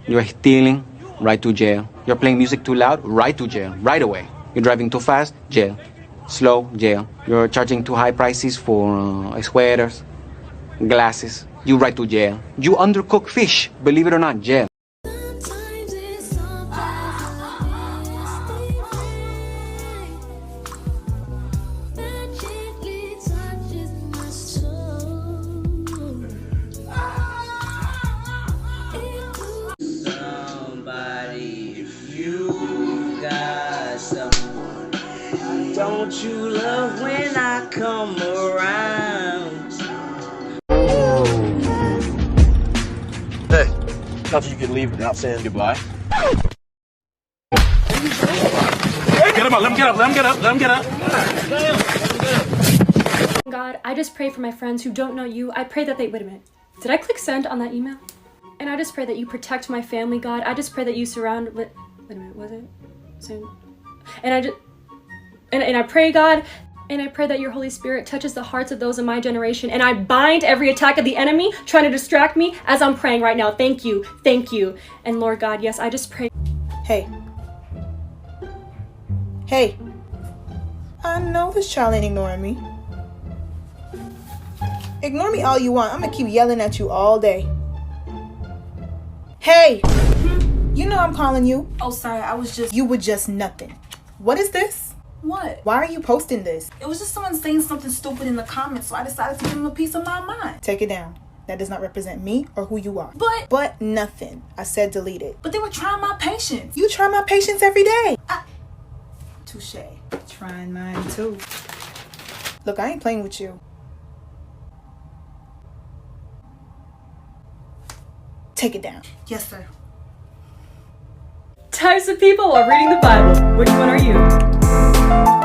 You're stealing, right to jail. You're playing music too loud, right to jail, right away. You're driving too fast, jail. Slow, jail. You're charging too high prices for sweaters, glasses. You right to jail. You undercook fish, believe it or not, jail. Don't you love when I come around? Hey, thought you could leave without saying goodbye. Get him up, let him get up, let him get up, let him get up. God, I just pray for my friends who don't know you. I pray that they, wait a minute. Did I click send on that email? And I just pray that you protect my family, God. I just pray that you surround, wait a minute, was it? Send. And I just, and I pray, God, and I pray that your Holy Spirit touches the hearts of those in my generation, and I bind every attack of the enemy trying to distract me as I'm praying right now. Thank you. Thank you. And Lord God, yes, I just pray. Hey. Hey. I know this child ain't ignoring me. Ignore me all you want. I'm gonna keep yelling at you all day. Hey! You know I'm calling you. Oh, sorry, I was just... You were just nothing. What is this? What? Why are you posting this? It was just someone saying something stupid in the comments, so I decided to give them a piece of my mind. Take it down. That does not represent me or who you are. But nothing. I said delete it. But they were trying my patience. You try my patience every day. Touche. Trying mine too. Look, I ain't playing with you. Take it down. Yes, sir. Types of people while reading the Bible. Which one are you?